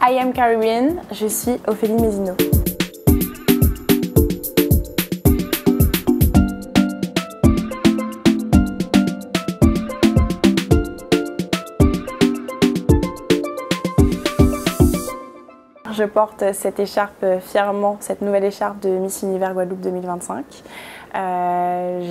I am Caribbean, je suis Ophélie Mézino. Je porte cette écharpe fièrement, cette nouvelle écharpe de Miss Univers Guadeloupe 2025.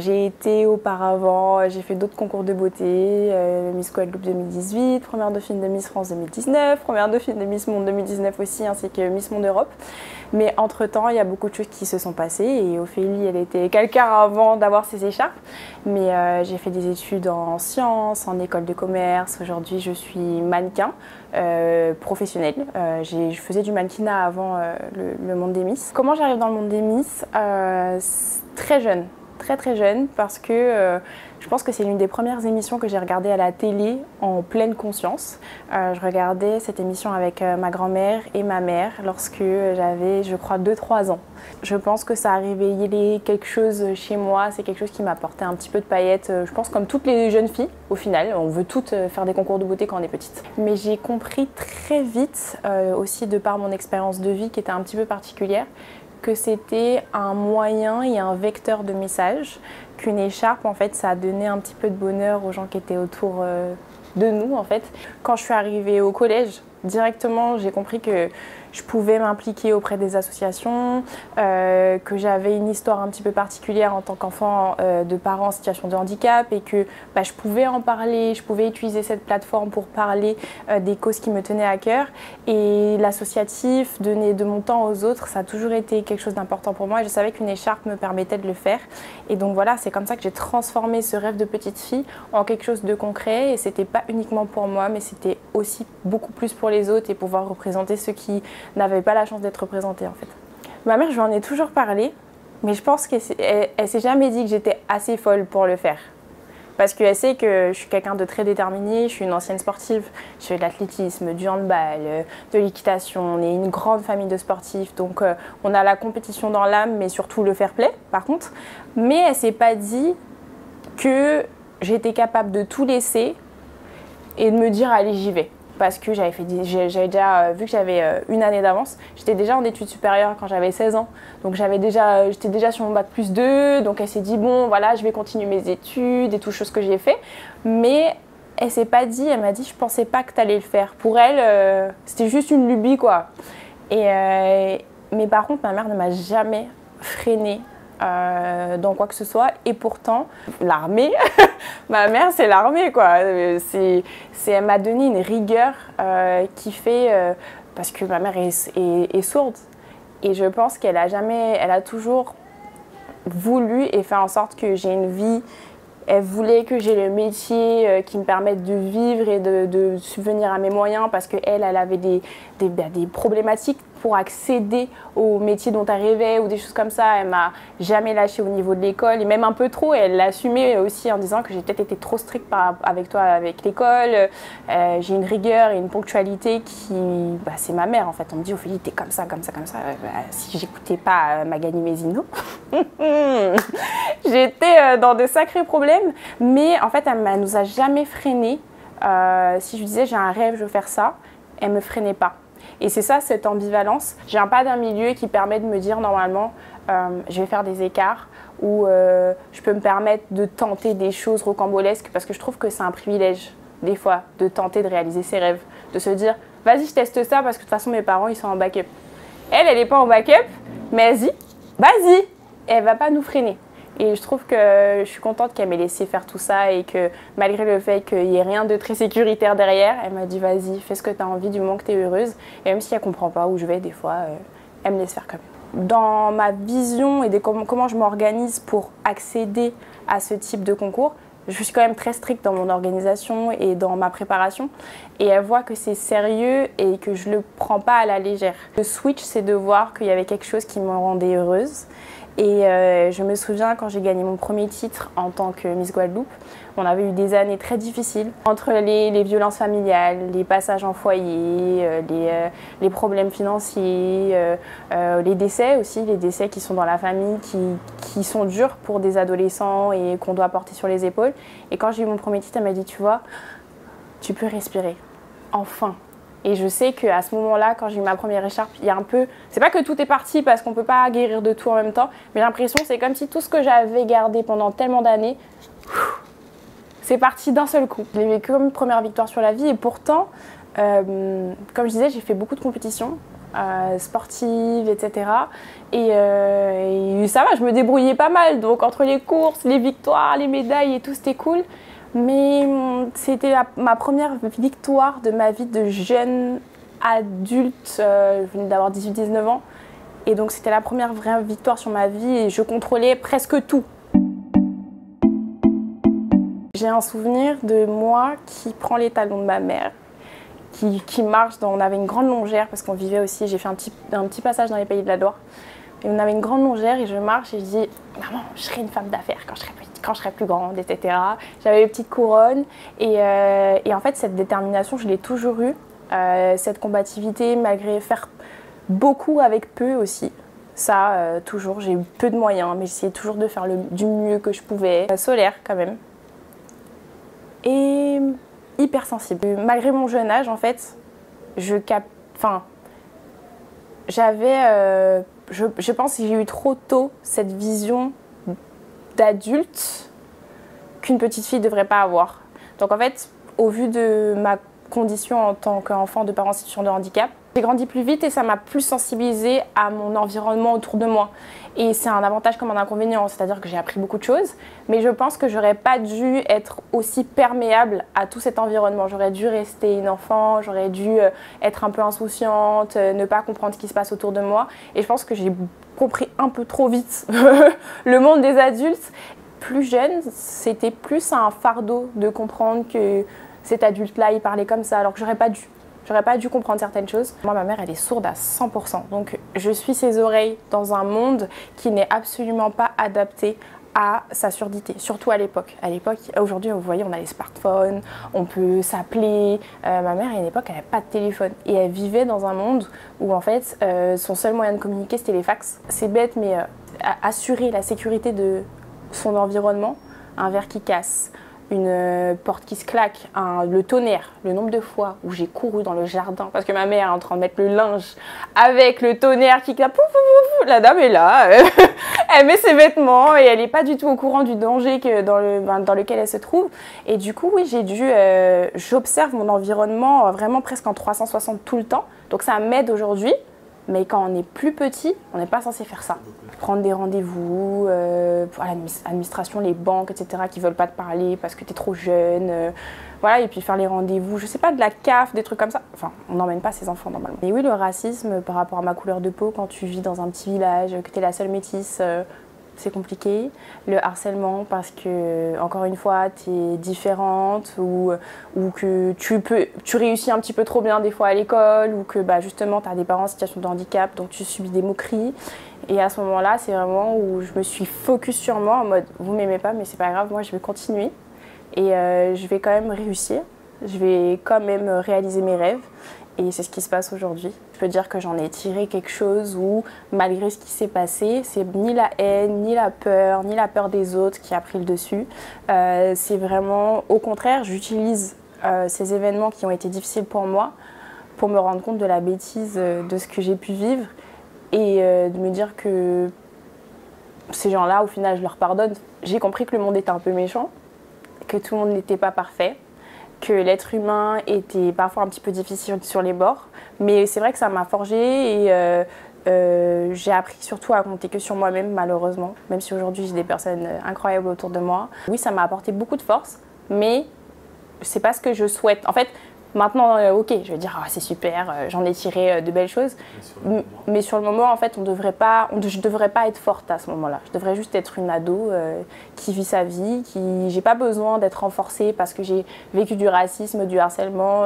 J'ai été auparavant, j'ai fait d'autres concours de beauté, Miss Guadeloupe 2018, première dauphine de Miss France 2019, première dauphine de Miss Monde 2019 aussi, ainsi que Miss Monde Europe. Mais entre-temps, il y a beaucoup de choses qui se sont passées et Ophélie, elle était quelqu'un avant d'avoir ses écharpes. Mais j'ai fait des études en sciences, en école de commerce. Aujourd'hui, je suis mannequin professionnel. Je faisais du mannequinat avant le monde des Miss. Comment j'arrive dans le monde des Miss? Très jeune. Très jeune parce que je pense que c'est l'une des premières émissions que j'ai regardées à la télé en pleine conscience. Je regardais cette émission avec ma grand-mère et ma mère lorsque j'avais, je crois, 2-3 ans. Je pense que ça a réveillé quelque chose chez moi, c'est quelque chose qui m'a apporté un petit peu de paillettes. Je pense comme toutes les jeunes filles, au final, on veut toutes faire des concours de beauté quand on est petite. Mais j'ai compris très vite, aussi de par mon expérience de vie qui était un petit peu particulière, que c'était un moyen et un vecteur de message, qu'une écharpe, en fait, ça a donné un petit peu de bonheur aux gens qui étaient autour de nous, en fait. Quand je suis arrivée au collège, directement, j'ai compris que je pouvais m'impliquer auprès des associations, que j'avais une histoire un petit peu particulière en tant qu'enfant de parents en situation de handicap et que je pouvais en parler, je pouvais utiliser cette plateforme pour parler des causes qui me tenaient à cœur. Et l'associatif, donner de mon temps aux autres, ça a toujours été quelque chose d'important pour moi et je savais qu'une écharpe me permettait de le faire. Et donc voilà, c'est comme ça que j'ai transformé ce rêve de petite fille en quelque chose de concret et c'était pas uniquement pour moi, mais c'était aussi beaucoup plus pour les autres et pouvoir représenter ceux qui n'avait pas la chance d'être représentée en fait. Ma mère, je lui en ai toujours parlé, mais je pense qu'elle s'est jamais dit que j'étais assez folle pour le faire. Parce qu'elle sait que je suis quelqu'un de très déterminé, je suis une ancienne sportive, je fais de l'athlétisme, du handball, de l'équitation, on est une grande famille de sportifs, donc on a la compétition dans l'âme, mais surtout le fair play par contre. Mais elle s'est pas dit que j'étais capable de tout laisser et de me dire allez j'y vais. Parce que j'avais déjà, vu que j'avais une année d'avance, j'étais déjà en études supérieures quand j'avais 16 ans. Donc j'étais déjà sur mon bac +2, donc elle s'est dit bon voilà je vais continuer mes études et tout chose que j'ai fait. Mais elle s'est pas dit, elle m'a dit je pensais pas que tu allais le faire. Pour elle, c'était juste une lubie quoi. Mais par contre ma mère ne m'a jamais freinée dans quoi que ce soit et pourtant l'armée ma mère c'est l'armée quoi, elle m'a donné une rigueur qui fait parce que ma mère est sourde et je pense qu'elle a toujours voulu et fait en sorte que j'ai une vie. Elle voulait que j'ai le métier qui me permette de vivre et de subvenir à mes moyens parce qu'elle avait des problématiques pour accéder au métier dont elle rêvait ou des choses comme ça. Elle m'a jamais lâchée au niveau de l'école et même un peu trop. Elle l'assumait aussi en disant que j'ai peut-être été trop stricte avec l'école. J'ai une rigueur et une ponctualité qui... c'est ma mère en fait. On me dit Ophélie, t'es comme ça. Si j'écoutais pas Magali Mézino, j'étais dans de sacrés problèmes. Mais en fait, elle nous a jamais freinés. Si je disais j'ai un rêve, je veux faire ça, elle me freinait pas. Et c'est ça, cette ambivalence. Je viens pas d'un milieu qui permet de me dire normalement je vais faire des écarts ou je peux me permettre de tenter des choses rocambolesques parce que je trouve que c'est un privilège des fois de tenter de réaliser ses rêves, de se dire vas-y je teste ça parce que de toute façon mes parents ils sont en backup. Elle est pas en backup, mais vas-y, elle va pas nous freiner. Et je trouve que je suis contente qu'elle m'ait laissé faire tout ça et que malgré le fait qu'il n'y ait rien de très sécuritaire derrière, elle m'a dit vas-y, fais ce que tu as envie du moment que tu es heureuse. Et même si elle ne comprend pas où je vais des fois, elle me laisse faire quand même. Dans ma vision et comment je m'organise pour accéder à ce type de concours, je suis quand même très stricte dans mon organisation et dans ma préparation. Et elle voit que c'est sérieux et que je ne le prends pas à la légère. Le switch, c'est de voir qu'il y avait quelque chose qui me rendait heureuse. Et je me souviens quand j'ai gagné mon premier titre en tant que Miss Guadeloupe, on avait eu des années très difficiles entre les violences familiales, les passages en foyer, les problèmes financiers, les décès aussi, les décès qui sont dans la famille, qui sont durs pour des adolescents et qu'on doit porter sur les épaules. Et quand j'ai eu mon premier titre, elle m'a dit tu vois, tu peux respirer, enfin. Et je sais qu'à ce moment-là, quand j'ai eu ma première écharpe, il y a un peu... C'est pas que tout est parti parce qu'on peut pas guérir de tout en même temps, mais j'ai l'impression que c'est comme si tout ce que j'avais gardé pendant tellement d'années, c'est parti d'un seul coup. Je l'ai vécu comme une première victoire sur la vie et pourtant, comme je disais, j'ai fait beaucoup de compétitions. Sportive, etc. Et ça va, je me débrouillais pas mal. Donc entre les courses, les victoires, les médailles et tout, c'était cool. Mais c'était ma première victoire de ma vie de jeune adulte. Je venais d'avoir 18-19 ans. Et donc c'était la première vraie victoire sur ma vie et je contrôlais presque tout. J'ai un souvenir de moi qui prend les talons de ma mère. Qui marche, on avait une grande longère parce qu'on vivait aussi, j'ai fait un petit passage dans les pays de la Loire. Et on avait une grande longère et je marche et je dis « Maman, je serai une femme d'affaires quand je serai plus grande, etc. » J'avais les petites couronnes et en fait cette détermination, je l'ai toujours eue. Cette combativité malgré faire beaucoup avec peu aussi. Ça, toujours, j'ai eu peu de moyens mais j'essayais toujours de faire du mieux que je pouvais. Solaire quand même. Et hypersensible. Malgré mon jeune âge, en fait, je pense que j'ai eu trop tôt cette vision d'adulte qu'une petite fille ne devrait pas avoir. Donc en fait, au vu de ma condition en tant qu'enfant de parents en situation de handicap, j'ai grandi plus vite et ça m'a plus sensibilisée à mon environnement autour de moi. Et c'est un avantage comme un inconvénient, c'est-à-dire que j'ai appris beaucoup de choses, mais je pense que j'aurais pas dû être aussi perméable à tout cet environnement. J'aurais dû rester une enfant, j'aurais dû être un peu insouciante, ne pas comprendre ce qui se passe autour de moi. Et je pense que j'ai compris un peu trop vite le monde des adultes. Plus jeune, c'était plus un fardeau de comprendre que cet adulte-là, il parlait comme ça, alors que j'aurais pas dû. J'aurais pas dû comprendre certaines choses. Moi, ma mère, elle est sourde à 100%. Donc, je suis ses oreilles dans un monde qui n'est absolument pas adapté à sa surdité, surtout à l'époque. À l'époque, aujourd'hui, vous voyez, on a les smartphones, on peut s'appeler. Ma mère, à une époque, elle n'avait pas de téléphone. Et elle vivait dans un monde où, en fait, son seul moyen de communiquer, c'était les fax. C'est bête, mais assurer la sécurité de son environnement, un verre qui casse, une porte qui se claque, le tonnerre, le nombre de fois où j'ai couru dans le jardin parce que ma mère est en train de mettre le linge avec le tonnerre qui claque, pouf, pouf, pouf, la dame est là, elle met ses vêtements et elle n'est pas du tout au courant du danger dans lequel elle se trouve. Et du coup, oui, j'observe mon environnement vraiment presque en 360 tout le temps, donc ça m'aide aujourd'hui. Mais quand on est plus petit, on n'est pas censé faire ça. Prendre des rendez-vous, pour l'administration, les banques, etc. qui ne veulent pas te parler parce que tu es trop jeune. Voilà, et puis faire les rendez-vous, je sais pas, de la CAF, des trucs comme ça. Enfin, on n'emmène pas ses enfants normalement. Et oui, le racisme par rapport à ma couleur de peau, quand tu vis dans un petit village, que tu es la seule métisse, c'est compliqué. Le harcèlement parce que, encore une fois, tu es différente ou que tu réussis un petit peu trop bien des fois à l'école ou que justement tu as des parents en situation de handicap donc tu subis des moqueries. Et à ce moment-là, c'est vraiment où je me suis focus sur moi en mode vous m'aimez pas mais c'est pas grave, moi je vais continuer et je vais quand même réussir. Je vais quand même réaliser mes rêves. Et c'est ce qui se passe aujourd'hui. Je peux dire que j'en ai tiré quelque chose où, malgré ce qui s'est passé, c'est ni la haine, ni la peur des autres qui a pris le dessus. C'est vraiment, au contraire, j'utilise ces événements qui ont été difficiles pour moi pour me rendre compte de la bêtise de ce que j'ai pu vivre et de me dire que ces gens-là, au final, je leur pardonne. J'ai compris que le monde était un peu méchant, que tout le monde n'était pas parfait, que l'être humain était parfois un petit peu difficile sur les bords. Mais c'est vrai que ça m'a forgé et j'ai appris surtout à compter que sur moi-même, malheureusement. Même si aujourd'hui j'ai des personnes incroyables autour de moi. Oui, ça m'a apporté beaucoup de force, mais c'est pas ce que je souhaite. En fait, maintenant, ok, je vais dire, c'est super, j'en ai tiré de belles choses. Mais sur le moment, en fait, je devrais pas être forte à ce moment-là. Je devrais juste être une ado qui vit sa vie, j'ai pas besoin d'être renforcée parce que j'ai vécu du racisme, du harcèlement.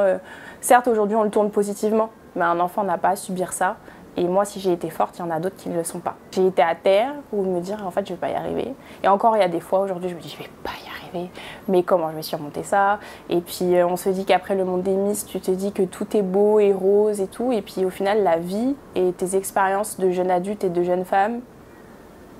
Certes, aujourd'hui, on le tourne positivement, mais un enfant n'a pas à subir ça. Et moi, si j'ai été forte, il y en a d'autres qui ne le sont pas. J'ai été à terre où me dire, en fait, je vais pas y arriver. Et encore, il y a des fois, aujourd'hui, je me dis, je vais pas y arriver. Mais comment je vais surmonter ça? Et puis, on se dit qu'après le monde des Miss, tu te dis que tout est beau et rose et tout. Et puis, au final, la vie et tes expériences de jeune adulte et de jeune femme,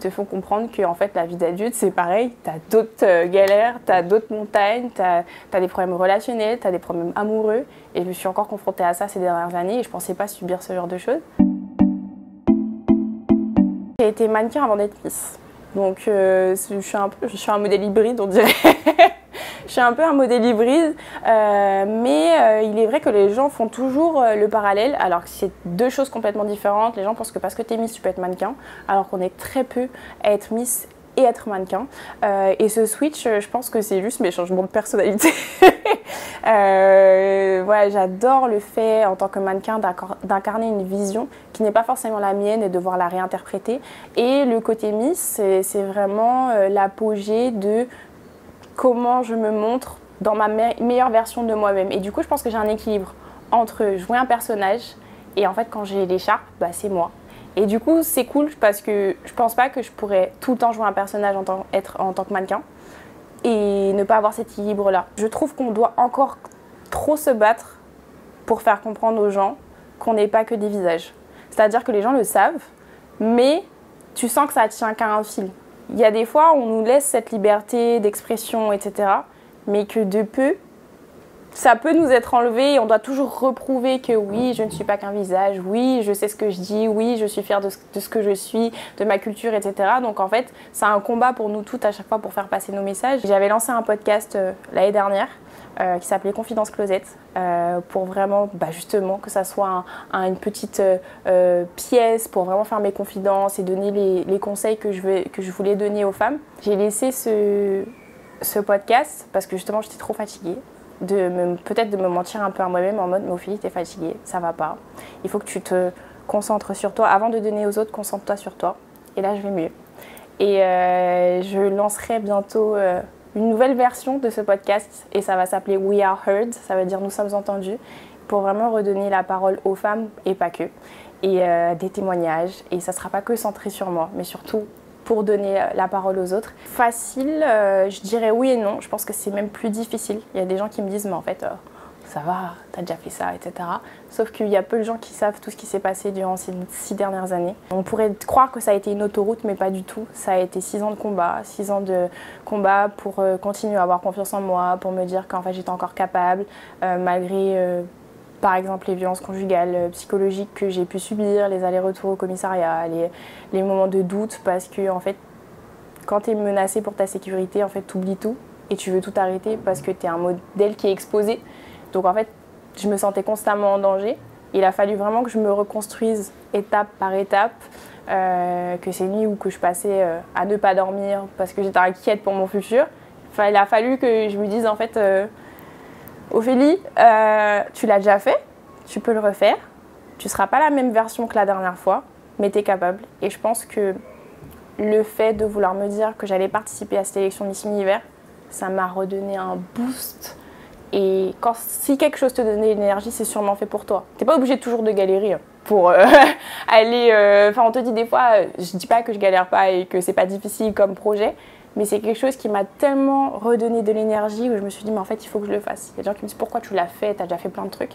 te font comprendre que en fait, la vie d'adulte, c'est pareil. Tu as d'autres galères, tu as d'autres montagnes, tu as des problèmes relationnels, tu as des problèmes amoureux. Et je me suis encore confrontée à ça ces dernières années et je ne pensais pas subir ce genre de choses. J'ai été mannequin avant d'être Miss. Donc je suis un modèle hybride, on dirait. Je suis un peu un modèle hybride, mais il est vrai que les gens font toujours le parallèle, alors que c'est deux choses complètement différentes. Les gens pensent que parce que tu es Miss, tu peux être mannequin, alors qu'on est très peu à être Miss et être mannequin. Et ce switch, je pense que c'est juste mes changements de personnalité. Voilà, j'adore le fait, en tant que mannequin, d'incarner une vision qui n'est pas forcément la mienne et de devoir la réinterpréter. Et le côté Miss, c'est vraiment l'apogée de comment je me montre dans ma meilleure version de moi-même. Et du coup, je pense que j'ai un équilibre entre jouer un personnage et en fait, quand j'ai l'écharpe, bah, c'est moi. Et du coup, c'est cool parce que je pense pas que je pourrais tout le temps jouer un personnage en tant que mannequin et ne pas avoir cet équilibre-là. Je trouve qu'on doit encore trop se battre pour faire comprendre aux gens qu'on n'est pas que des visages. C'est-à-dire que les gens le savent, mais tu sens que ça tient qu'à un fil. Il y a des fois où on nous laisse cette liberté d'expression, etc., mais que de peu, ça peut nous être enlevé et on doit toujours reprouver que oui, je ne suis pas qu'un visage, oui, je sais ce que je dis, oui, je suis fière de ce que je suis, de ma culture, etc. Donc en fait, c'est un combat pour nous toutes à chaque fois pour faire passer nos messages. J'avais lancé un podcast l'année dernière qui s'appelait Confidence Closet pour vraiment, justement, que ça soit une petite pièce pour vraiment faire mes confidences et donner les conseils que je voulais donner aux femmes. J'ai laissé ce podcast parce que justement, j'étais trop fatiguée. Peut-être de me mentir un peu à moi-même en mode « mais Ophélie, t'es fatiguée, ça va pas. Il faut que tu te concentres sur toi. Avant de donner aux autres, concentre-toi sur toi. » Et là, je vais mieux. Et je lancerai bientôt une nouvelle version de ce podcast et ça va s'appeler « We are heard », ça veut dire « nous sommes entendus », pour vraiment redonner la parole aux femmes et pas que. Et des témoignages. Et ça sera pas que centré sur moi, mais surtout pour donner la parole aux autres. Facile, je dirais oui et non. Je pense que c'est même plus difficile. Il y a des gens qui me disent, mais en fait, ça va, t'as déjà fait ça, etc. Sauf qu'il y a peu de gens qui savent tout ce qui s'est passé durant ces 6 dernières années. On pourrait croire que ça a été une autoroute, mais pas du tout. Ça a été 6 ans de combat, 6 ans de combat pour continuer à avoir confiance en moi, pour me dire qu'en fait j'étais encore capable, malgré... par exemple, les violences conjugales, psychologiques que j'ai pu subir, les allers-retours au commissariat, les moments de doute, parce que en fait, quand tu es menacé pour ta sécurité, en fait, tu oublies tout et tu veux tout arrêter parce que tu es un modèle qui est exposé. Donc en fait, je me sentais constamment en danger. Il a fallu vraiment que je me reconstruise étape par étape, que ces nuits où que je passais à ne pas dormir parce que j'étais inquiète pour mon futur. Il a fallu que je me dise en fait... Ophélie, tu l'as déjà fait, tu peux le refaire. Tu ne seras pas la même version que la dernière fois, mais tu es capable. Et je pense que le fait de vouloir me dire que j'allais participer à cette élection Miss Univers, ça m'a redonné un boost. Et si quelque chose te donnait de l'énergie, c'est sûrement fait pour toi. Tu n'es pas obligé toujours de galérer pour aller... on te dit des fois, je ne dis pas que je galère pas et que c'est pas difficile comme projet, mais c'est quelque chose qui m'a tellement redonné de l'énergie où je me suis dit, mais en fait, il faut que je le fasse. Il y a des gens qui me disent, pourquoi tu l'as fait? Tu as déjà fait plein de trucs.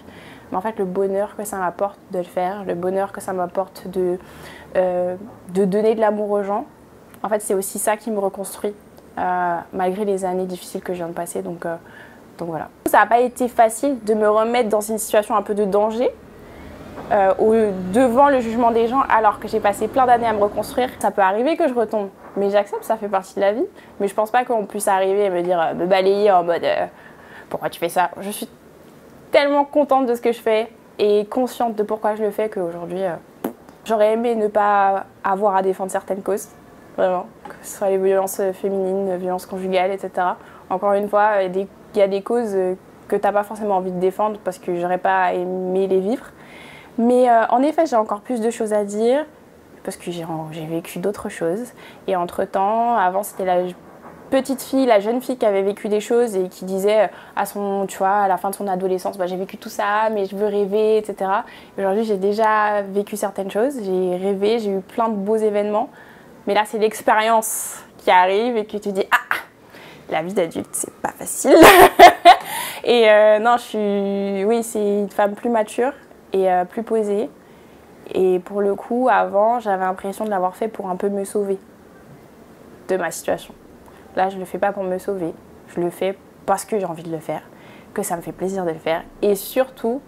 Mais en fait, le bonheur que ça m'apporte de le faire, le bonheur que ça m'apporte de donner de l'amour aux gens, en fait, c'est aussi ça qui me reconstruit, malgré les années difficiles que je viens de passer. Donc voilà. Ça n'a pas été facile de me remettre dans une situation un peu de danger, devant le jugement des gens, alors que j'ai passé plein d'années à me reconstruire. Ça peut arriver que je retombe, mais j'accepte, ça fait partie de la vie. Mais je pense pas qu'on puisse arriver et me dire, me balayer en mode pourquoi tu fais ça? Je suis tellement contente de ce que je fais et consciente de pourquoi je le fais qu'aujourd'hui, j'aurais aimé ne pas avoir à défendre certaines causes, vraiment, que ce soit les violences féminines, les violences conjugales, etc. Encore une fois, il y a des causes que t'as pas forcément envie de défendre parce que j'aurais pas aimé les vivre. Mais en effet, j'ai encore plus de choses à dire parce que j'ai vécu d'autres choses. Et entre-temps, avant, c'était la petite fille, la jeune fille qui avait vécu des choses et qui disait à la fin de son adolescence, j'ai vécu tout ça, mais je veux rêver, etc. Aujourd'hui, j'ai déjà vécu certaines choses, j'ai rêvé, j'ai eu plein de beaux événements. Mais là, c'est l'expérience qui arrive et que tu te dis « Ah, la vie d'adulte, c'est pas facile !» Et non, oui, c'est une femme plus mature et plus posée. Et pour le coup, avant, j'avais l'impression de l'avoir fait pour un peu me sauver. de ma situation. Là, je ne le fais pas pour me sauver, je le fais parce que j'ai envie de le faire, que ça me fait plaisir de le faire et surtout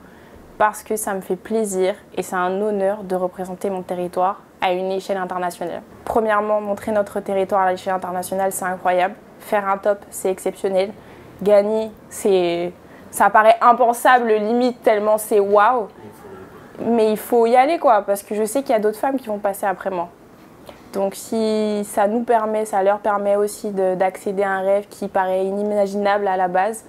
parce que ça me fait plaisir et c'est un honneur de représenter mon territoire à une échelle internationale. Premièrement, montrer notre territoire à l'échelle internationale, c'est incroyable. Faire un top, c'est exceptionnel. Gagner, ça paraît impensable, limite, tellement c'est waouh. Mais il faut y aller, quoi, parce que je sais qu'il y a d'autres femmes qui vont passer après moi. Donc si ça nous permet, ça leur permet aussi d'accéder à un rêve qui paraît inimaginable à la base,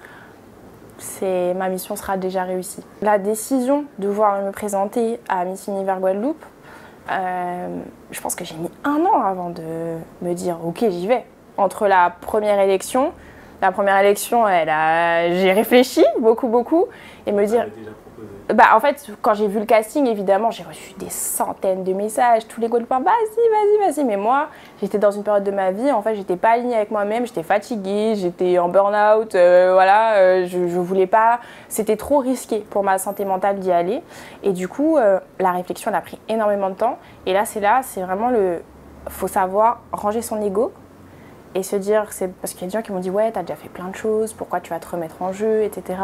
ma mission sera déjà réussie. La décision de vouloir me présenter à Miss Univers Guadeloupe, je pense que j'ai mis 1 an avant de me dire ok, j'y vais. Entre la première élection, j'ai réfléchi beaucoup et me dire. En fait, quand j'ai vu le casting, évidemment, j'ai reçu des centaines de messages, tous les Guadeloupéens, vas-y. Mais moi, j'étais dans une période de ma vie, en fait, j'étais pas alignée avec moi-même, j'étais fatiguée, j'étais en burn-out, je voulais pas. C'était trop risqué pour ma santé mentale d'y aller. Et du coup, la réflexion, elle a pris énormément de temps. Et c'est vraiment faut savoir ranger son ego. Et se dire, c'est parce qu'il y a des gens qui m'ont dit ouais, t'as déjà fait plein de choses, pourquoi tu vas te remettre en jeu, etc.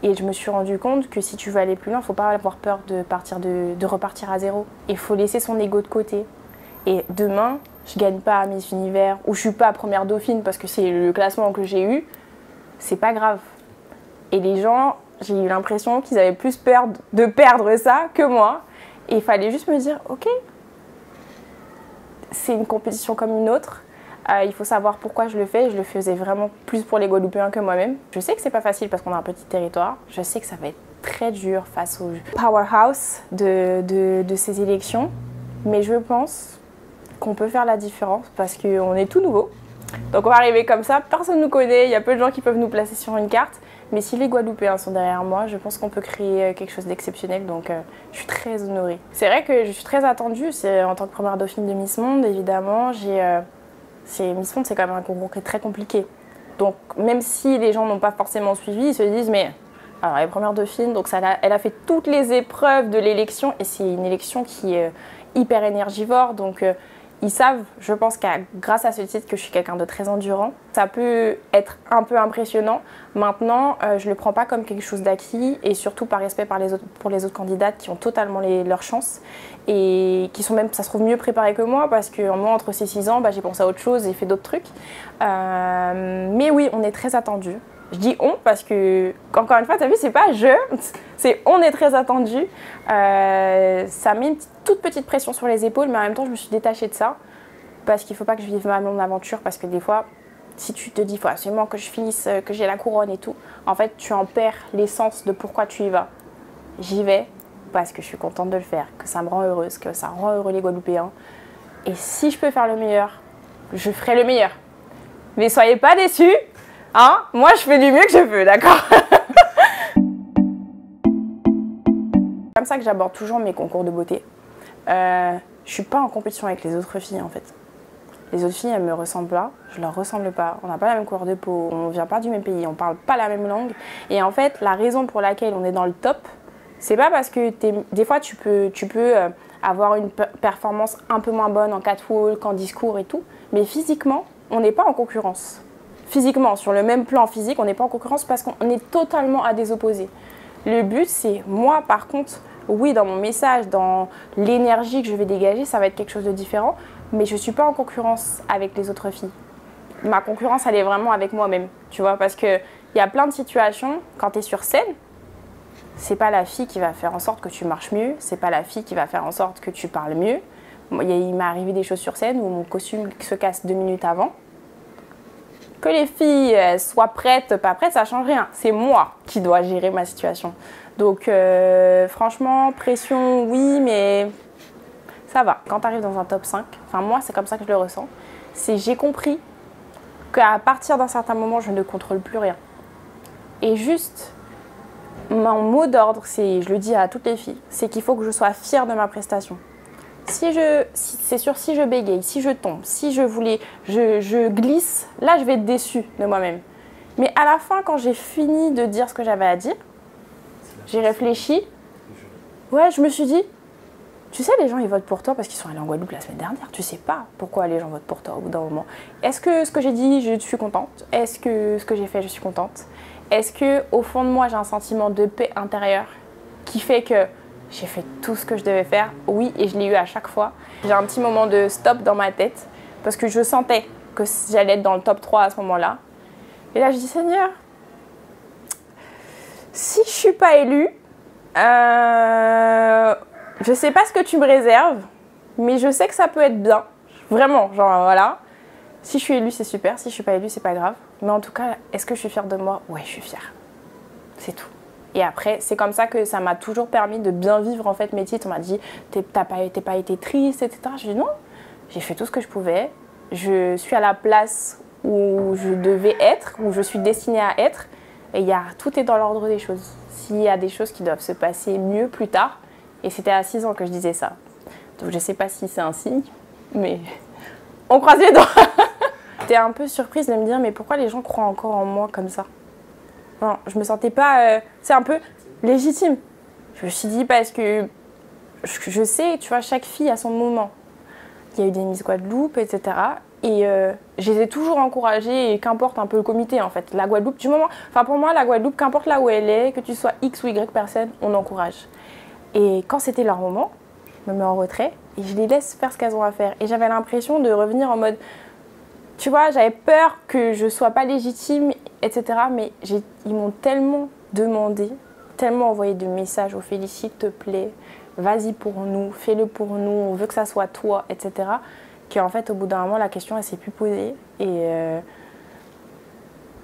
Et je me suis rendu compte que si tu veux aller plus loin, il ne faut pas avoir peur de repartir à zéro. Il faut laisser son ego de côté. Et demain, je ne gagne pas à Miss Univers ou je ne suis pas première dauphine parce que c'est le classement que j'ai eu, c'est pas grave. Et les gens, j'ai eu l'impression qu'ils avaient plus peur de perdre ça que moi. Et il fallait juste me dire, ok, c'est une compétition comme une autre. Il faut savoir pourquoi je le fais. Je le faisais vraiment plus pour les Guadeloupéens que moi-même. Je sais que c'est pas facile parce qu'on a un petit territoire. Je sais que ça va être très dur face au powerhouse de ces élections. Mais je pense qu'on peut faire la différence parce qu'on est tout nouveau. Donc on va arriver comme ça, personne ne nous connaît, il y a peu de gens qui peuvent nous placer sur une carte. Mais si les Guadeloupéens sont derrière moi, je pense qu'on peut créer quelque chose d'exceptionnel. Donc je suis très honorée. C'est vrai que je suis très attendue. C'est en tant que première dauphine de Miss Monde, évidemment. Miss Monde, c'est quand même un concours qui est très compliqué. Donc, même si les gens n'ont pas forcément suivi, ils se disent, mais alors, elle est première dauphine, donc elle a fait toutes les épreuves de l'élection, et c'est une élection qui est hyper énergivore, donc ils savent, je pense, grâce à ce titre, que je suis quelqu'un de très endurant. Ça peut être un peu impressionnant. Maintenant, je ne le prends pas comme quelque chose d'acquis, et surtout par respect pour les autres candidates qui ont totalement leurs chances, et qui sont même, ça se trouve, mieux préparées que moi, parce que moi, entre ces 6 ans, j'ai pensé à autre chose et fait d'autres trucs. Mais oui, on est très attendus. Je dis on parce que, encore une fois, tu as vu, c'est pas je, c'est on est très attendu. Ça met une toute petite pression sur les épaules, mais en même temps, je me suis détachée de ça parce qu'il faut pas que je vive ma longue aventure. Parce que des fois, si tu te dis, il faut absolument que je finisse, que j'ai la couronne et tout, en fait, tu en perds l'essence de pourquoi tu y vas. J'y vais parce que je suis contente de le faire, que ça me rend heureuse, que ça rend heureux les Guadeloupéens. Et si je peux faire le meilleur, je ferai le meilleur. Mais soyez pas déçus. Hein? Moi, je fais du mieux que je peux, d'accord? C'est comme ça que j'aborde toujours mes concours de beauté. Je suis pas en compétition avec les autres filles, en fait. Les autres filles, elles me ressemblent pas, je leur ressemble pas. On n'a pas la même couleur de peau, on vient pas du même pays, on parle pas la même langue. Et en fait, la raison pour laquelle on est dans le top, c'est pas parce que des fois, tu peux avoir une performance un peu moins bonne en catwalk, en discours et tout, mais physiquement, on n'est pas en concurrence. Physiquement, sur le même plan physique, on n'est pas en concurrence parce qu'on est totalement à des opposés. Le but, c'est moi, par contre, oui, dans mon message, dans l'énergie que je vais dégager, ça va être quelque chose de différent, mais je ne suis pas en concurrence avec les autres filles. Ma concurrence, elle est vraiment avec moi-même, tu vois, parce qu'il y a plein de situations, quand tu es sur scène, c'est pas la fille qui va faire en sorte que tu marches mieux, c'est pas la fille qui va faire en sorte que tu parles mieux. Il m'est arrivé des choses sur scène où mon costume se casse 2 minutes avant. Que les filles soient prêtes, pas prêtes, ça ne change rien. C'est moi qui dois gérer ma situation. Donc franchement, pression, oui, mais ça va. Quand tu arrives dans un top 5, enfin moi, c'est comme ça que je le ressens, j'ai compris qu'à partir d'un certain moment, je ne contrôle plus rien. Et juste, mon mot d'ordre, je le dis à toutes les filles, c'est qu'il faut que je sois fière de ma prestation. C'est sûr, si je bégaye, si je tombe, si je glisse, là je vais être déçue de moi-même. Mais à la fin, quand j'ai fini de dire ce que j'avais à dire, j'ai réfléchi. Ouais, je me suis dit, Tu sais, les gens, ils votent pour toi parce qu'ils sont allés en Guadeloupe la semaine dernière. Tu sais pas pourquoi les gens votent pour toi au bout d'un moment. Est-ce que ce que j'ai dit, je suis contente? Est-ce que ce que j'ai fait, je suis contente? Est-ce que au fond de moi, j'ai un sentiment de paix intérieure qui fait que j'ai fait tout ce que je devais faire? Oui, et je l'ai eu à chaque fois. J'ai un petit moment de stop dans ma tête parce que je sentais que j'allais être dans le top 3 à ce moment-là. Et là, je dis, Seigneur, si je suis pas élue, je sais pas ce que tu me réserves, mais je sais que ça peut être bien. Vraiment, genre voilà. Si je suis élue, c'est super. Si je suis pas élue, c'est pas grave. Mais en tout cas, est-ce que je suis fière de moi? Ouais, je suis fière. C'est tout. Et après, c'est comme ça que ça m'a toujours permis de bien vivre en fait mes titres. On m'a dit, t'as pas été triste, etc. Je dis non, j'ai fait tout ce que je pouvais. Je suis à la place où je devais être, où je suis destinée à être. Et tout est dans l'ordre des choses. S'il y a des choses qui doivent se passer mieux plus tard, et c'était à 6 ans que je disais ça. Donc je sais pas si c'est un signe, mais on croise les doigts. J'étais un peu surprise de me dire, mais pourquoi les gens croient encore en moi comme ça? Enfin, je me sentais pas, c'est un peu légitime. Je me suis dit parce que je sais, tu vois, chaque fille a son moment. Il y a eu des Miss Guadeloupe, etc. Et je les ai toujours encouragées, et qu'importe un peu le comité en fait. La Guadeloupe, du moment, enfin pour moi, la Guadeloupe, qu'importe là où elle est, que tu sois X ou Y personne, on encourage. Et quand c'était leur moment, je me mets en retrait et je les laisse faire ce qu'elles ont à faire. Et j'avais l'impression de revenir en mode, tu vois, j'avais peur que je sois pas légitime, etc. Mais ils m'ont tellement demandé, tellement envoyé de messages, oh Félicie, s'il te plaît, vas-y pour nous, fais-le pour nous, on veut que ça soit toi, etc. Qu'en fait, au bout d'un moment, la question, elle s'est plus posée. Et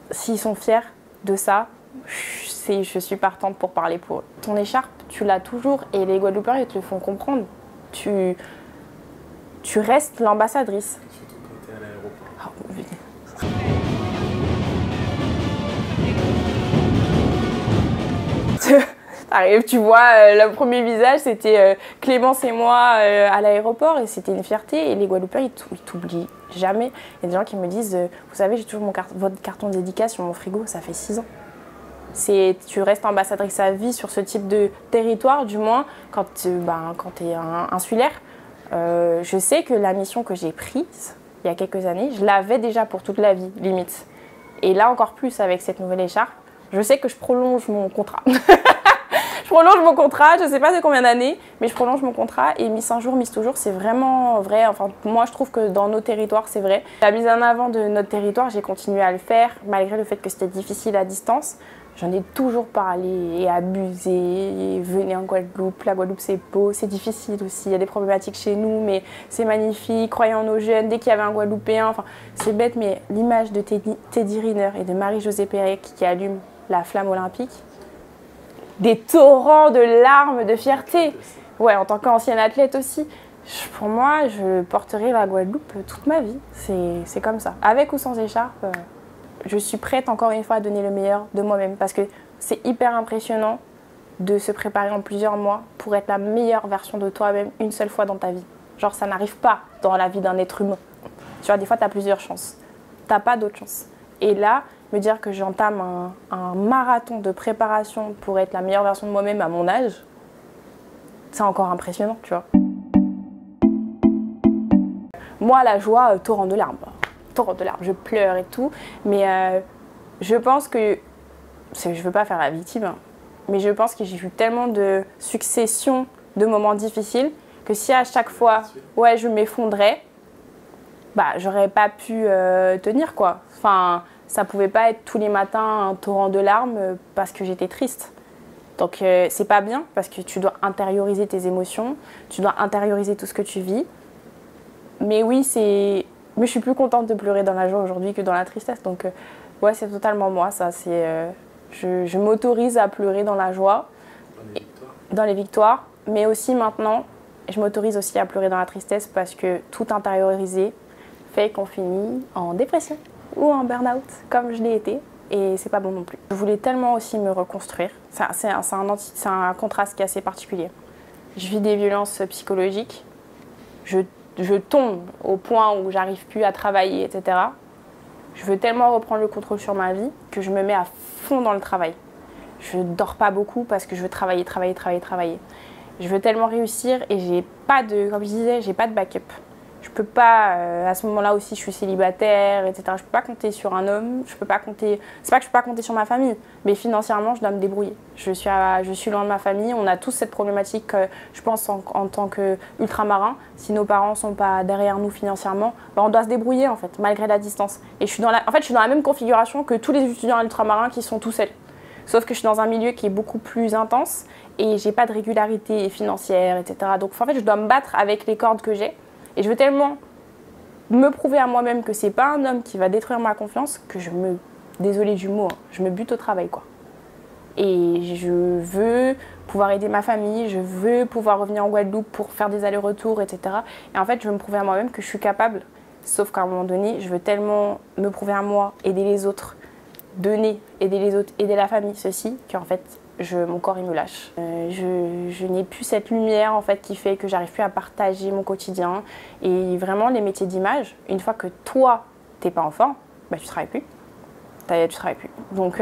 s'ils sont fiers de ça, je suis partante pour parler pour eux. Ton écharpe, tu l'as toujours et les Guadeloupéens, ils te le font comprendre. Tu restes l'ambassadrice. Surtout quand t'es à l'aéroport. Oh, oui. T'arrives, tu vois, le premier visage, c'était Clémence et moi à l'aéroport et c'était une fierté. Et les Guadeloupéens, ils t'oublient jamais. Il y a des gens qui me disent, vous savez, j'ai toujours votre carton de dédicace sur mon frigo, ça fait 6 ans. Tu restes ambassadrice à vie sur ce type de territoire, du moins quand tu es insulaire. Je sais que la mission que j'ai prise il y a quelques années, je l'avais déjà pour toute la vie, limite. Et là encore plus avec cette nouvelle écharpe, je sais que je prolonge mon contrat. Je prolonge mon contrat, je ne sais pas de combien d'années, mais je prolonge mon contrat et Miss un jour, Miss toujours, c'est vraiment vrai. Enfin, moi, je trouve que dans nos territoires, c'est vrai. La mise en avant de notre territoire, j'ai continué à le faire, malgré le fait que c'était difficile à distance. J'en ai toujours parlé et abusé. Et venez en Guadeloupe, la Guadeloupe c'est beau, c'est difficile aussi. Il y a des problématiques chez nous, mais c'est magnifique. Croyez en nos jeunes, dès qu'il y avait un Guadeloupéen, enfin, c'est bête, mais l'image de Teddy Riner et de Marie-Josée Pérec qui allume la flamme olympique, des torrents de larmes, de fierté. Ouais, en tant qu'ancienne athlète aussi. Pour moi, je porterai la Guadeloupe toute ma vie. C'est comme ça. Avec ou sans écharpe, je suis prête encore une fois à donner le meilleur de moi-même. Parce que c'est hyper impressionnant de se préparer en plusieurs mois pour être la meilleure version de toi-même une seule fois dans ta vie. Genre, ça n'arrive pas dans la vie d'un être humain. Tu vois, des fois, tu as plusieurs chances. Tu n'as pas d'autres chances. Et là, me dire que j'entame un marathon de préparation pour être la meilleure version de moi-même à mon âge, c'est encore impressionnant, tu vois. Moi, la joie, torrent de larmes. Torrent de larmes, je pleure et tout. Mais je pense que... Je ne veux pas faire la victime, hein, mais je pense que j'ai eu tellement de succession de moments difficiles que si à chaque fois, ouais, je m'effondrais, bah, j'aurais pas pu tenir, quoi. Enfin... Ça pouvait pas être tous les matins un torrent de larmes parce que j'étais triste. Donc c'est pas bien parce que tu dois intérioriser tes émotions, tu dois intérioriser tout ce que tu vis. Mais oui, mais je suis plus contente de pleurer dans la joie aujourd'hui que dans la tristesse. Donc ouais, c'est totalement moi ça. Je m'autorise à pleurer dans la joie, dans les victoires, mais aussi maintenant, je m'autorise aussi à pleurer dans la tristesse parce que tout intérioriser fait qu'on finit en dépression ou en burn-out, comme je l'ai été, et c'est pas bon non plus. Je voulais tellement aussi me reconstruire, c'est un contraste qui est assez particulier. Je vis des violences psychologiques, je tombe au point où j'arrive plus à travailler, etc. Je veux tellement reprendre le contrôle sur ma vie que je me mets à fond dans le travail. Je dors pas beaucoup parce que je veux travailler. Je veux tellement réussir et j'ai pas de, comme je disais, j'ai pas de backup. Je peux pas, à ce moment-là aussi, je suis célibataire, etc. Je peux pas compter sur un homme, je peux pas compter, c'est pas que je peux pas compter sur ma famille, mais financièrement, je dois me débrouiller. Je suis loin de ma famille, on a tous cette problématique, je pense, en tant qu'ultramarins. Si nos parents sont pas derrière nous financièrement, ben on doit se débrouiller, en fait, malgré la distance. Et je suis dans la même configuration que tous les étudiants ultramarins qui sont tout seuls. Sauf que je suis dans un milieu qui est beaucoup plus intense et j'ai pas de régularité financière, etc. Donc, en fait, je dois me battre avec les cordes que j'ai. Et je veux tellement me prouver à moi-même que c'est pas un homme qui va détruire ma confiance que désolée du mot, hein, je me bute au travail, quoi. Et je veux pouvoir aider ma famille, je veux pouvoir revenir en Guadeloupe pour faire des allers-retours, etc. Et en fait, je veux me prouver à moi-même que je suis capable. Sauf qu'à un moment donné, je veux tellement me prouver à moi, aider les autres, donner, aider les autres, aider la famille, ceci, qu'en fait, mon corps il me lâche. Je n'ai plus cette lumière en fait qui fait que j'arrive plus à partager mon quotidien. Et vraiment les métiers d'image, une fois que toi t'es pas en forme, bah tu travailles plus. Tu travailles plus. Donc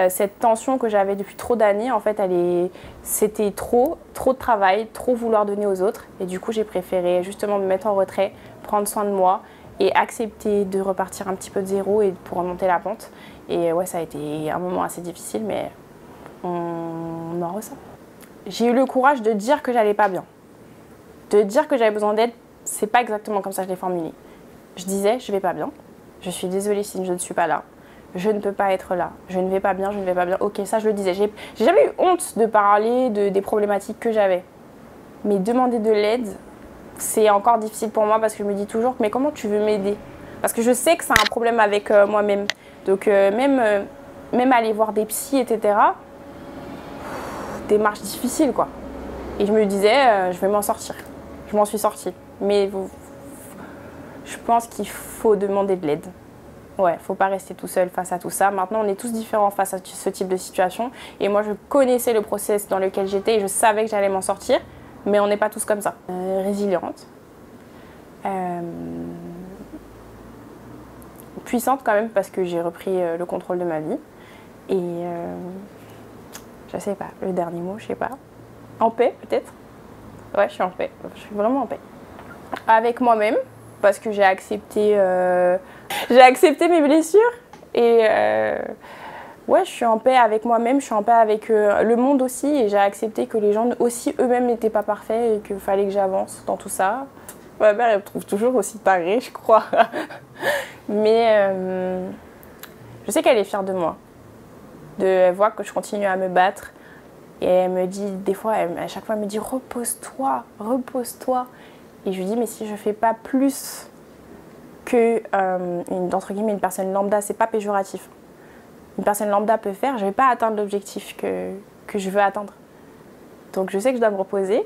cette tension que j'avais depuis trop d'années, en fait, c'était trop de travail, trop vouloir donner aux autres. Et du coup, j'ai préféré justement me mettre en retrait, prendre soin de moi et accepter de repartir un petit peu de zéro et pour remonter la pente. Et ouais, ça a été un moment assez difficile, mais on en ressent. J'ai eu le courage de dire que j'allais pas bien. De dire que j'avais besoin d'aide, c'est pas exactement comme ça que je l'ai formulé. Je disais, je vais pas bien. Je suis désolée si je ne suis pas là. Je ne peux pas être là. Je ne vais pas bien, je ne vais pas bien. Ok, ça je le disais. J'ai jamais eu honte de parler des problématiques que j'avais. Mais demander de l'aide, c'est encore difficile pour moi parce que je me dis toujours, mais comment tu veux m'aider? Parce que je sais que c'est un problème avec moi-même. Donc même aller voir des psys, etc., démarche difficile, quoi. Et je me disais, je vais m'en sortir. Je m'en suis sortie. Mais je pense qu'il faut demander de l'aide. Ouais, faut pas rester tout seul face à tout ça. Maintenant, on est tous différents face à ce type de situation. Et moi, je connaissais le process dans lequel j'étais et je savais que j'allais m'en sortir. Mais on n'est pas tous comme ça. Résiliente. Puissante quand même parce que j'ai repris le contrôle de ma vie. Et je sais pas, le dernier mot, je sais pas. En paix, peut-être. Ouais, je suis en paix. Je suis vraiment en paix. Avec moi-même, parce que j'ai accepté mes blessures. Et ouais, je suis en paix avec moi-même, je suis en paix avec le monde aussi. Et j'ai accepté que les gens aussi eux-mêmes n'étaient pas parfaits et qu'il fallait que j'avance dans tout ça. Ma mère, elle me trouve toujours aussi tarée, je crois. Mais je sais qu'elle est fière de moi. Elle voit que je continue à me battre. Et elle me dit, des fois, à chaque fois, elle me dit repose-toi, repose-toi. Et je lui dis, mais si je ne fais pas plus que, entre guillemets, une personne lambda, c'est pas péjoratif. Une personne lambda peut faire, je ne vais pas atteindre l'objectif que je veux atteindre. Donc je sais que je dois me reposer.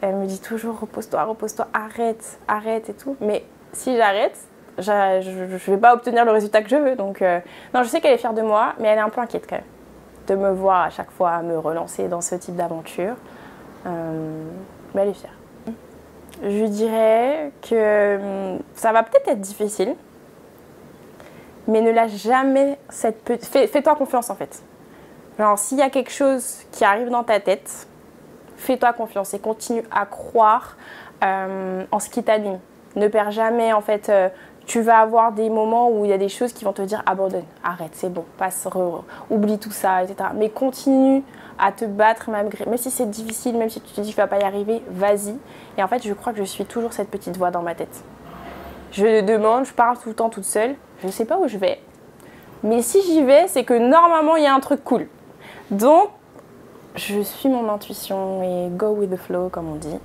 Elle me dit toujours repose-toi, repose-toi, arrête, arrête et tout. Mais si j'arrête, je ne vais pas obtenir le résultat que je veux. Donc non, je sais qu'elle est fière de moi, mais elle est un peu inquiète quand même de me voir à chaque fois me relancer dans ce type d'aventure. Mais elle est fière. Je dirais que ça va peut-être être difficile, mais ne lâche jamais fais-toi confiance en fait. Genre, s'il y a quelque chose qui arrive dans ta tête, fais-toi confiance et continue à croire en ce qui t'anime. Ne perds jamais en fait. Tu vas avoir des moments où il y a des choses qui vont te dire abandonne, arrête, c'est bon, passe, oublie tout ça, etc. Mais continue à te battre même si c'est difficile, même si tu te dis que tu vas pas y arriver, vas-y. Et en fait, je crois que je suis toujours cette petite voix dans ma tête. Je demande, je parle tout le temps toute seule, je ne sais pas où je vais. Mais si j'y vais, c'est que normalement, il y a un truc cool. Donc, je suis mon intuition et go with the flow, comme on dit.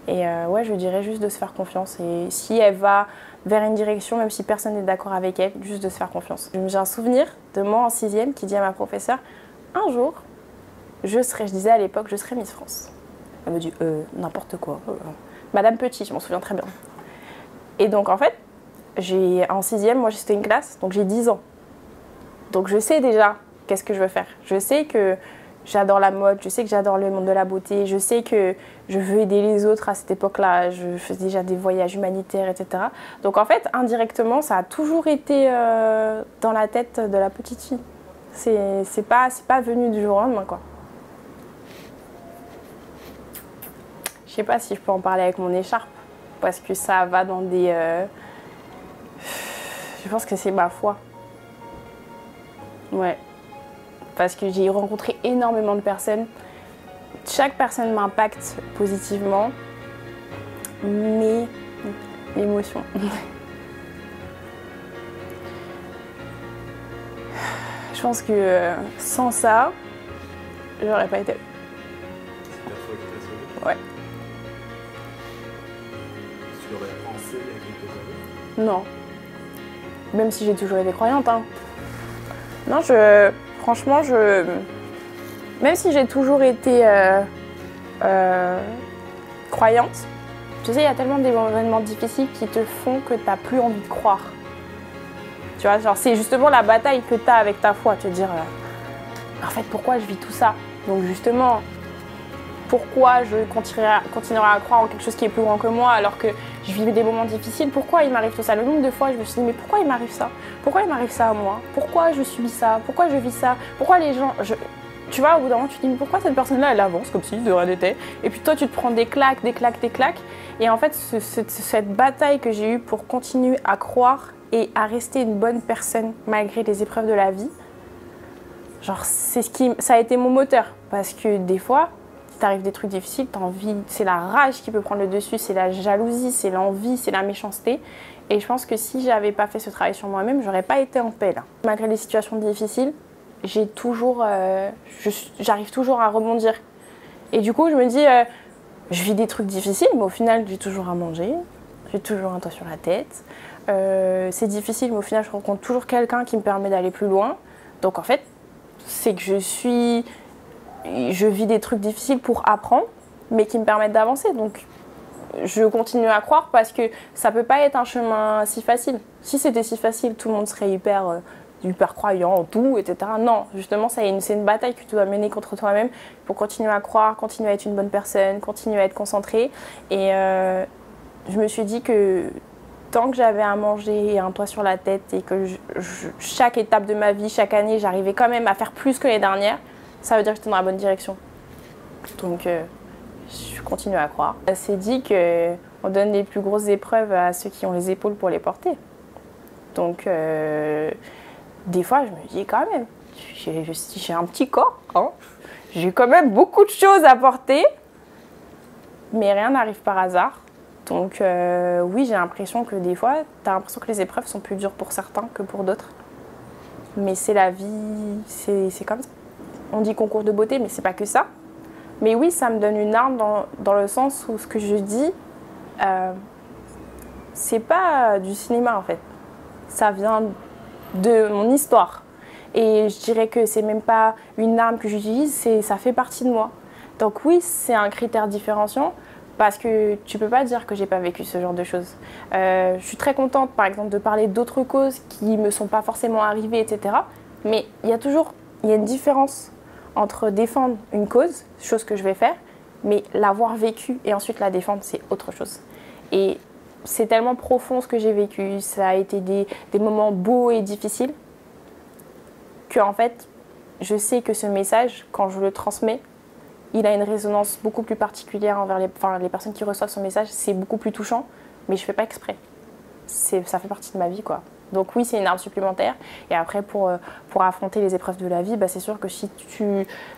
Et ouais, je dirais juste de se faire confiance. Et si elle va vers une direction, même si personne n'est d'accord avec elle, juste de se faire confiance. J'ai un souvenir de moi en 6e qui dit à ma professeure, un jour, je disais à l'époque, je serai Miss France. Elle me dit, n'importe quoi. Madame Petit, je m'en souviens très bien. Et donc en fait, en 6e, moi c'était une classe, donc j'ai 10 ans. Donc je sais déjà qu'est-ce que je veux faire. Je sais que j'adore la mode, je sais que j'adore le monde de la beauté, je sais que je veux aider les autres à cette époque-là, je faisais déjà des voyages humanitaires, etc. Donc en fait, indirectement, ça a toujours été dans la tête de la petite fille. C'est pas venu du jour au lendemain, quoi. sais pas si je peux en parler avec mon écharpe, parce que ça va dans des... Je pense que c'est ma foi. Ouais. Parce que j'ai rencontré énormément de personnes. Chaque personne m'impacte positivement, mais l'émotion. Je pense que sans ça, j'aurais pas été là. C'est la fois que tu as sauvé. Ouais. Tu l'aurais pensé il y a quelques années? Non. Même si j'ai toujours été croyante, hein. Non, franchement, même si j'ai toujours été croyante, tu sais, il y a tellement d'événements difficiles qui te font que tu n'as plus envie de croire. Tu vois, genre, c'est justement la bataille que tu as avec ta foi, te dire, en fait, pourquoi je vis tout ça? Donc justement, pourquoi je continuerai à croire en quelque chose qui est plus grand que moi alors que je vivais des moments difficiles? Pourquoi il m'arrive tout ça? Le nombre de fois, je me suis dit, mais pourquoi il m'arrive ça? Pourquoi il m'arrive ça à moi? Pourquoi je subis ça? Pourquoi je vis ça? Pourquoi les gens... Tu vois, au bout d'un moment, tu te dis, mais pourquoi cette personne-là, elle avance comme si de rien n'était? Et puis toi, tu te prends des claques, des claques, des claques. Et en fait, cette bataille que j'ai eue pour continuer à croire et à rester une bonne personne malgré les épreuves de la vie, genre, ça a été mon moteur. Parce que des fois, si t'arrives des trucs difficiles, t'as envie, c'est la rage qui peut prendre le dessus, c'est la jalousie, c'est l'envie, c'est la méchanceté. Et je pense que si j'avais pas fait ce travail sur moi-même, j'aurais pas été en paix là. Malgré les situations difficiles, j'arrive toujours à rebondir. Et du coup, je me dis, je vis des trucs difficiles, mais au final, j'ai toujours à manger, j'ai toujours un toit sur la tête. C'est difficile, mais au final, je rencontre toujours quelqu'un qui me permet d'aller plus loin. Donc en fait, c'est que je vis des trucs difficiles pour apprendre, mais qui me permettent d'avancer. Donc je continue à croire parce que ça peut pas être un chemin si facile. Si c'était si facile, tout le monde serait hyper croyant en tout, etc. Non, justement, c'est une bataille que tu dois mener contre toi-même pour continuer à croire, continuer à être une bonne personne, continuer à être concentré. Et je me suis dit que tant que j'avais à manger et un toit sur la tête et que chaque étape de ma vie, chaque année, j'arrivais quand même à faire plus que les dernières, ça veut dire que j'étais dans la bonne direction. Donc, je continue à croire. C'est dit qu'on donne les plus grosses épreuves à ceux qui ont les épaules pour les porter. Donc, des fois, je me dis quand même, j'ai un petit corps, hein. J'ai quand même beaucoup de choses à porter, mais rien n'arrive par hasard. Donc oui, j'ai l'impression que des fois, tu as l'impression que les épreuves sont plus dures pour certains que pour d'autres. Mais c'est la vie, c'est comme ça. On dit concours de beauté, mais c'est pas que ça. Mais oui, ça me donne une arme dans le sens où ce que je dis, c'est pas du cinéma en fait. Ça vient de mon histoire. Et je dirais que c'est même pas une arme que j'utilise, ça fait partie de moi. Donc oui, c'est un critère différenciant parce que tu peux pas dire que j'ai pas vécu ce genre de choses. Je suis très contente par exemple de parler d'autres causes qui me sont pas forcément arrivées, etc. Mais il y a une différence entre défendre une cause, chose que je vais faire, mais l'avoir vécue et ensuite la défendre, c'est autre chose. Et c'est tellement profond ce que j'ai vécu, ça a été des moments beaux et difficiles, que en fait, je sais que ce message, quand je le transmets, il a une résonance beaucoup plus particulière envers les personnes qui reçoivent ce message. C'est beaucoup plus touchant, mais je ne fais pas exprès. Ça fait partie de ma vie, quoi. Donc oui, c'est une arme supplémentaire. Et après, pour affronter les épreuves de la vie, c'est sûr que si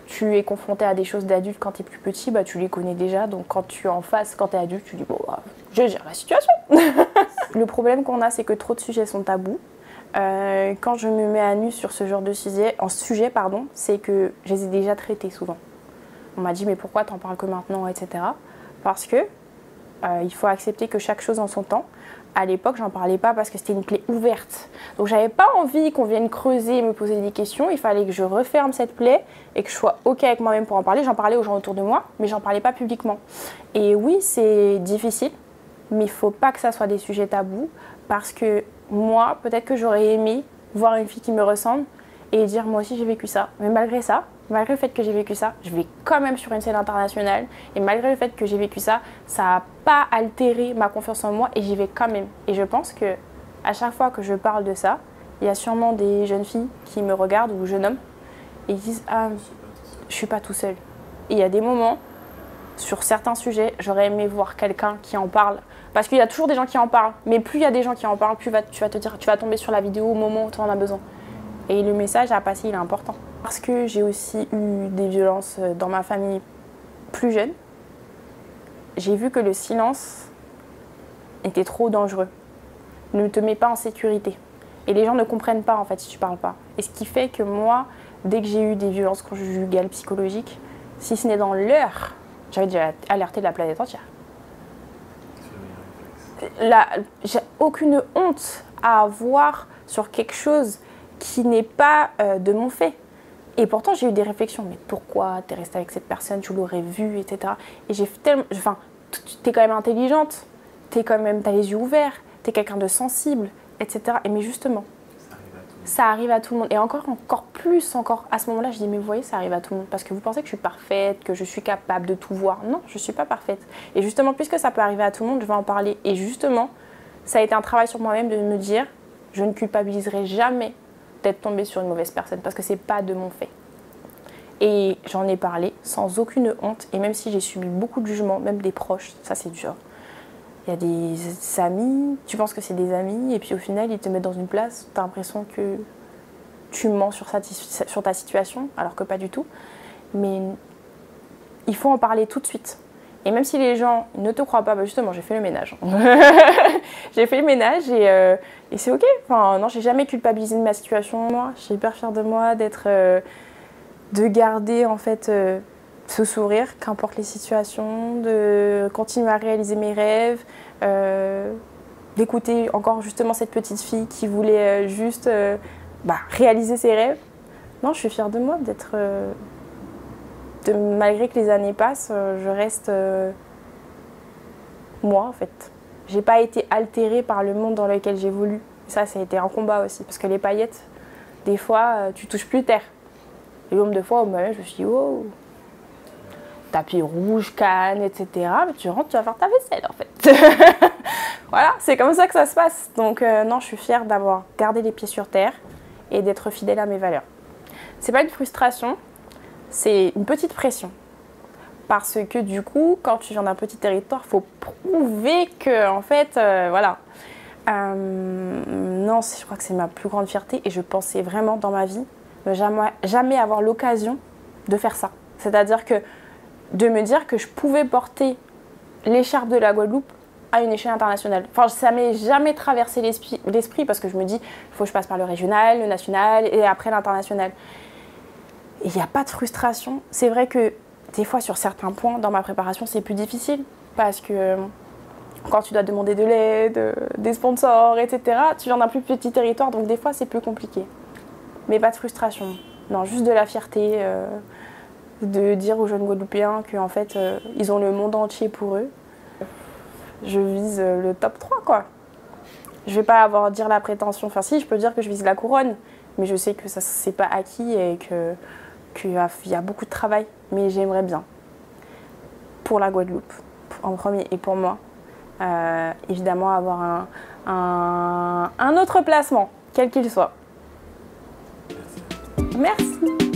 tu es confronté à des choses d'adulte quand tu es plus petit, tu les connais déjà. Donc quand tu es en face, quand tu es adulte, tu dis bon, je gère la situation. Le problème qu'on a, c'est que trop de sujets sont tabous. Quand je me mets à nu sur ce genre de sujet, c'est que je les ai déjà traités souvent. On m'a dit mais pourquoi t'en parles que maintenant, etc. Parce que il faut accepter que chaque chose en son temps. À l'époque, j'en parlais pas parce que c'était une plaie ouverte. Donc j'avais pas envie qu'on vienne creuser et me poser des questions. Il fallait que je referme cette plaie et que je sois OK avec moi-même pour en parler. J'en parlais aux gens autour de moi, mais j'en parlais pas publiquement. Et oui, c'est difficile, mais il faut pas que ça soit des sujets tabous parce que moi, peut-être que j'aurais aimé voir une fille qui me ressemble et dire moi aussi j'ai vécu ça. Mais malgré ça, malgré le fait que j'ai vécu ça, je vais quand même sur une scène internationale. Et malgré le fait que j'ai vécu ça, ça n'a pas altéré ma confiance en moi et j'y vais quand même. Et je pense que à chaque fois que je parle de ça, il y a sûrement des jeunes filles qui me regardent ou jeunes hommes et ils disent ah, je suis pas tout seul. Et il y a des moments sur certains sujets, j'aurais aimé voir quelqu'un qui en parle. Parce qu'il y a toujours des gens qui en parlent, mais plus il y a des gens qui en parlent, plus tu vas tomber sur la vidéo au moment où tu en as besoin. Et le message à passer, il est important. Parce que j'ai aussi eu des violences dans ma famille plus jeune, j'ai vu que le silence était trop dangereux. Ne te mets pas en sécurité. Et les gens ne comprennent pas en fait si tu parles pas. Et ce qui fait que moi, dès que j'ai eu des violences conjugales psychologiques, si ce n'est dans l'heure, j'avais déjà alerté la planète entière. J'ai aucune honte à avoir sur quelque chose qui n'est pas de mon fait. Et pourtant, j'ai eu des réflexions. Mais pourquoi t'es restée avec cette personne? Tu l'aurais vue, etc. Et j'ai tellement... Enfin, t'es quand même intelligente. T'as les yeux ouverts. T'es quelqu'un de sensible, etc. Et mais justement, ça arrive à tout le monde. Et encore plus, à ce moment-là, je dis, mais vous voyez, ça arrive à tout le monde. Parce que vous pensez que je suis parfaite, que je suis capable de tout voir. Non, je ne suis pas parfaite. Et justement, puisque ça peut arriver à tout le monde, je vais en parler. Et justement, ça a été un travail sur moi-même de me dire, je ne culpabiliserai jamais d'être tombée sur une mauvaise personne. Parce que ce n'est pas de mon fait. Et j'en ai parlé sans aucune honte. Et même si j'ai subi beaucoup de jugements, même des proches, ça c'est dur. Il y a des amis, tu penses que c'est des amis, et puis au final, ils te mettent dans une place, tu as l'impression que tu mens sur ta situation, alors que pas du tout. Mais il faut en parler tout de suite. Et même si les gens ne te croient pas, bah justement, j'ai fait le ménage. J'ai fait le ménage et c'est ok. Enfin, non, j'ai jamais culpabilisé de ma situation. Moi, je suis hyper fière de moi, de garder en fait... ce sourire, qu'importe les situations, de continuer à réaliser mes rêves, d'écouter encore justement cette petite fille qui voulait juste réaliser ses rêves. Non, je suis fière de moi malgré que les années passent, je reste moi en fait. J'ai pas été altérée par le monde dans lequel j'évolue. Ça a été un combat aussi, parce que les paillettes, des fois, tu touches plus terre. Et le nombre de fois où moi-même je me suis dit, wow, tapis rouge, canne, etc. Mais tu rentres, tu vas faire ta vaisselle en fait. Voilà, c'est comme ça que ça se passe. Donc non, je suis fière d'avoir gardé les pieds sur terre et d'être fidèle à mes valeurs. C'est pas une frustration, c'est une petite pression. Parce que du coup, quand tu viens d'un petit territoire, il faut prouver que, en fait, voilà. Non, je crois que c'est ma plus grande fierté et je pensais vraiment dans ma vie ne jamais avoir l'occasion de faire ça. C'est-à-dire que de me dire que je pouvais porter l'écharpe de la Guadeloupe à une échelle internationale. Enfin, ça m'est jamais traversé l'esprit parce que je me dis, il faut que je passe par le régional, le national et après l'international. Et il n'y a pas de frustration. C'est vrai que des fois, sur certains points dans ma préparation, c'est plus difficile parce que quand tu dois demander de l'aide, des sponsors, etc., tu viens d'un plus petit territoire, donc des fois, c'est plus compliqué. Mais pas de frustration. Non, juste de la fierté. De dire aux jeunes Guadeloupéens qu'en fait, ils ont le monde entier pour eux. Je vise le top 3, quoi. Je vais pas dire la prétention. Enfin, si, je peux dire que je vise la couronne, mais je sais que ça, c'est pas acquis et qu'il y a beaucoup de travail. Mais j'aimerais bien, pour la Guadeloupe, en premier, et pour moi, évidemment, avoir un autre placement, quel qu'il soit. Merci.